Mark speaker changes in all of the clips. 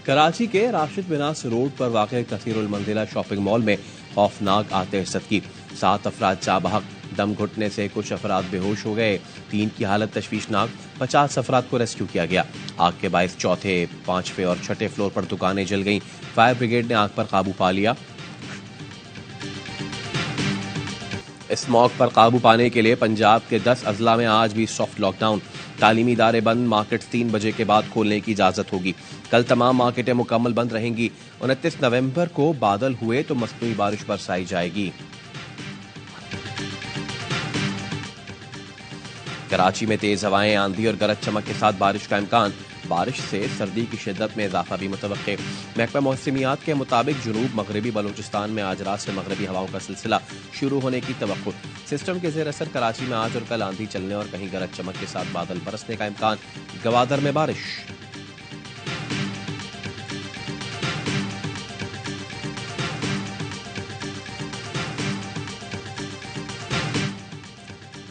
Speaker 1: कराची के राशिद बिनास रोड पर वाक़ कसीरुल मंजिला शॉपिंग मॉल में खौफनाक आतिश ज़दगी, 7 अफराद जा बहक, दम घुटने से कुछ अफराद बेहोश हो गए, 3 की हालत तशवीशनाक, 50 अफराद को रेस्क्यू किया गया। आग के बायस चौथे, 5वें और 6ठे फ्लोर पर दुकानें जल गईं। फायर ब्रिगेड ने आग पर काबू पा लिया। स्मॉग पर काबू पाने के लिए पंजाब के 10 अजला में आज भी सॉफ्ट लॉकडाउन, तालीमी इदारे बंद, मार्केट्स 3 बजे के बाद खोलने की इजाजत होगी। कल तमाम मार्केटें मुकम्मल बंद रहेंगी। 29 नवंबर को बादल हुए तो मसनूई बारिश बरसाई जाएगी। कराची में तेज हवाएं, आंधी और गरज चमक के साथ बारिश का इम्कान। बारिश से सर्दी की शिद्दत में इजाफा भी मुतवक्के। महकमा मौसमियात के मुताबिक जुनूब मगरबी बलूचिस्तान में आज रात से मगरबी हवाओं का सिलसिला शुरू होने की तवक्को। सिस्टम के जेर असर कराची में आज और कल आंधी चलने और कहीं गरज चमक के साथ बादल बरसने का इम्कान। गवादर में बारिश।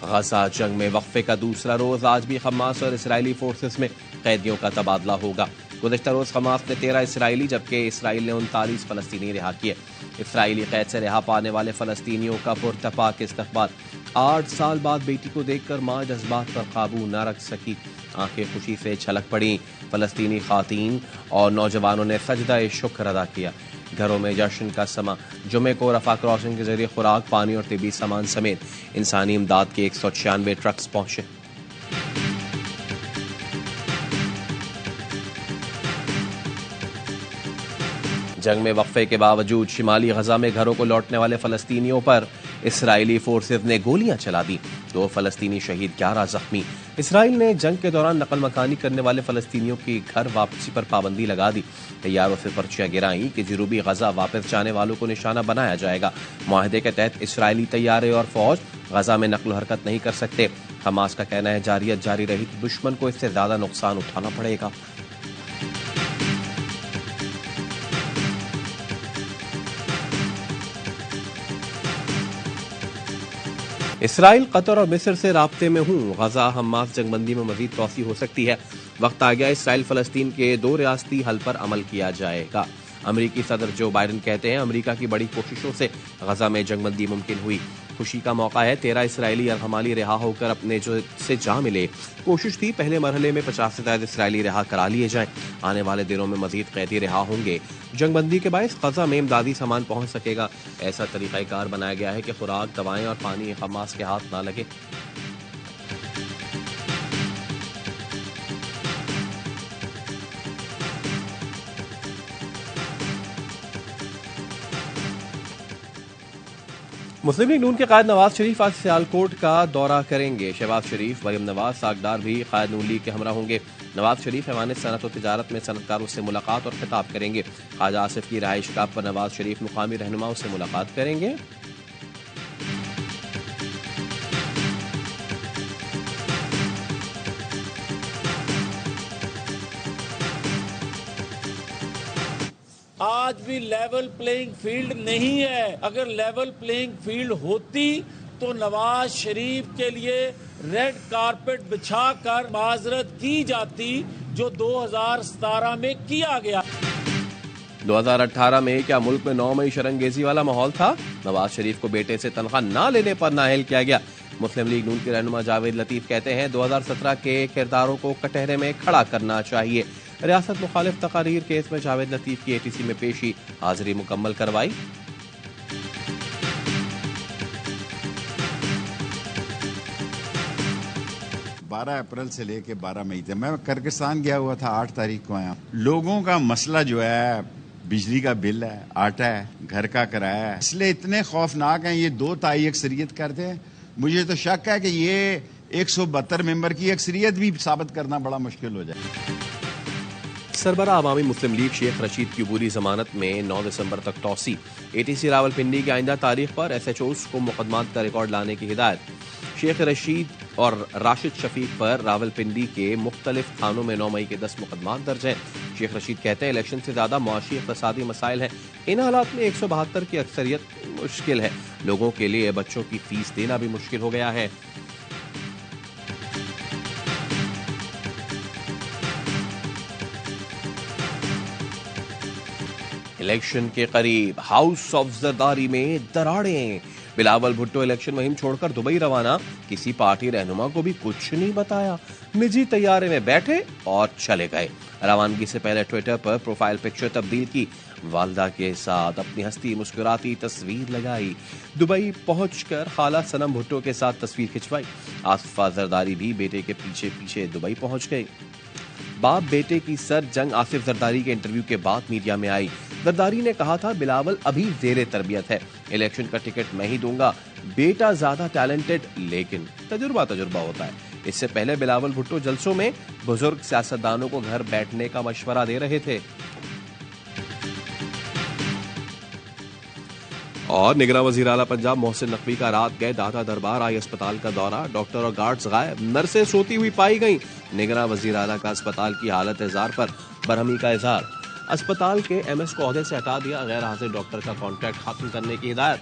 Speaker 1: गजा जंग में वक्फे का दूसरा रोज, आज भी हमास और इसराइली फोर्सेस में कैदियों का तबादला होगा। गुज़श्ता रोज हमास ने 13 इसराइली जबकि इसराइल ने 39 फलस्तीनी रिहा किए। इसराइली कैद से रिहा पाने वाले फलस्तीनियों का पुरतपाक इस्तकबाल। 8 साल बाद बेटी को देखकर मां जज्बात पर काबू न रख सकी, आंखें खुशी से छलक पड़ी। फलस्तीनी खातीन और नौजवानों ने सजदा शुक्र अदा किया। घरों में जश्न का समा। जुमे को रफा क्रॉसिंग के जरिए खुराक, पानी और तिबी सामान समेत इंसानी इमदाद के 196 ट्रक्स पहुंचे। जंग में वक्फे के बावजूद शिमाली गजा में घरों को लौटने वाले फलस्तीनियों पर इसराइली फोर्सेज ने गोलियां चला दी। 2 फलस्तीनी शहीद, 11 जख्मी। इसराइल ने जंग के दौरान नकल मकानी करने वाले फलस्तीनियों की घर वापसी पर पाबंदी लगा दी। तैयारों से पर्चियां गिराई कि जनूबी गजा वापस जाने वालों को निशाना बनाया जाएगा। मुआहदे के तहत इसराइली तैयारे और फौज गजा में नकल हरकत नहीं कर सकते। हमास का कहना है जारियत जारी रही तो दुश्मन को इससे ज्यादा नुकसान उठाना पड़ेगा। इसराइल, कतर और मिस्र से राब्ते में हूं। गजा हमास जंगबंदी में मजीद तोसी हो सकती है। वक्त आ गया इसराइल फलस्तीन के 2 रियासती हल पर अमल किया जाएगा। अमरीकी सदर जो बाइडन कहते हैं अमरीका की बड़ी कोशिशों से गजा में जंगबंदी मुमकिन हुई। खुशी का मौका है, 13 इसराइली अरहमाली रिहा होकर अपने जो से जा मिले। कोशिश थी पहले मरहले में 50 से ज्यादा इसराइली रिहा करा लिए जाएं। आने वाले दिनों में मजीद कैदी रिहा होंगे। जंगबंदी के बायस गजा में इमदादी सामान पहुंच सकेगा। ऐसा तरीकाकार बनाया गया है कि खुराक, दवाएं और पानी हमास के हाथ ना लगे। मुस्लिम लीग नून के कायद नवाज शरीफ आज सियालकोट का दौरा करेंगे। शहबाज शरीफ, मरियम नवाज, सागदार भी कायद नून लीग के हमरा होंगे। नवाज शरीफ ऐवान सनत और तिजारत में सनतकारों से मुलाकात और खिताब करेंगे। ख्वाजा आसिफ की रहायशगाह पर नवाज शरीफ मुकामी रहनुमाओं से मुलाकात करेंगे।
Speaker 2: आज भी लेवल प्लेइंग फील्ड नहीं है। अगर लेवल प्लेइंग फील्ड होती तो नवाज शरीफ के लिए रेड कारपेट बिछाकर माजरत की जाती, जो 2017 में किया गया।
Speaker 1: 2018 में क्या मुल्क में 9 मई शरंगेजी वाला माहौल था? नवाज शरीफ को बेटे से तनख्वाह ना लेने पर नाअहल किया गया। मुस्लिम लीग नून के रहनुमा जावेद लतीफ कहते हैं 2017 के किरदारों को कटहरे में खड़ा करना चाहिए। रियासत मुखालिफ तकारीर केस में जावेद लतीफ की ATC में पेशी, हाजिरी मुकम्मल करवाई।
Speaker 3: बारह अप्रैल से लेके 12 मई तक मैं किर्गिस्तान गया हुआ था। 8 तारीख को आया। लोगों का मसला जो है बिजली का बिल है, आटा है, घर का किराया है, इसलिए इतने खौफनाक हैं। ये 2 ताई अक्सरियत करते हैं। मुझे तो शक है कि ये 172 मेंबर की अक्सरियत भी साबित करना बड़ा मुश्किल हो जाए।
Speaker 1: सरबरा अवामी मुस्लिम लीग शेख रशीद की अबूरी जमानत में 9 दिसंबर तक तौसी। ATC रावलपिंडी की आइंदा तारीख पर SHOs को मुकदमात का रिकॉर्ड लाने की हिदायत। शेख रशीद और राशिद शफीक पर रावलपिंडी के मुख्तलिफ थानों में 9 मई के 10 मुकदमात दर्ज हैं। शेख रशीद कहते हैं इलेक्शन से ज्यादा मुआशी इक़्तिसादी मसाइल हैं। इन हालात में 172 की अक्सरियत मुश्किल है। लोगों के लिए बच्चों की फीस देना भी मुश्किल हो गया है। इलेक्शन के करीब हाउस ऑफ जरदारी में दरारें। बिलावल भुट्टो इलेक्शन मुहिम छोड़कर दुबई रवाना, किसी पार्टी रहनुमा को भी कुछ नहीं बताया, निजी तैयारे में बैठे और चले गए। रवानगी से पहले ट्विटर पर प्रोफाइल पिक्चर तब्दील की, वालदा के साथ अपनी हंसती मुस्कुराती तस्वीर लगाई। दुबई पहुंचकर खाला सनम भुट्टो के साथ तस्वीर खिंचवाई। आसिफा जरदारी भी बेटे के पीछे पीछे दुबई पहुंच गए। बाप बेटे की सर जंग आसिफ जरदारी के इंटरव्यू के बाद मीडिया में आई। जरदारी ने कहा था, बिलावल अभी जेरे तरबियत है, इलेक्शन का टिकट मैं ही दूंगा, बेटा ज्यादा टैलेंटेड लेकिन तजुर्बा होता है। इससे पहले बिलावल भुट्टो जलसों में बुजुर्ग सियासतदानों को घर बैठने का मशवरा दे रहे थे। और निगरान वजीर आला पंजाब मोहसिन नकवी का रात गए दाता दरबार आई अस्पताल का दौरा, डॉक्टर और गार्ड्स गायब, नर्सें सोती हुई पाई गईं। निगरान वजीर आला का अस्पताल की हालत इज़हार पर बरहमी का इजहार। अस्पताल के एमएस को ओहदे से हटा दिया, गैर हाजिर डॉक्टर का कॉन्ट्रैक्ट खत्म करने की हिदायत।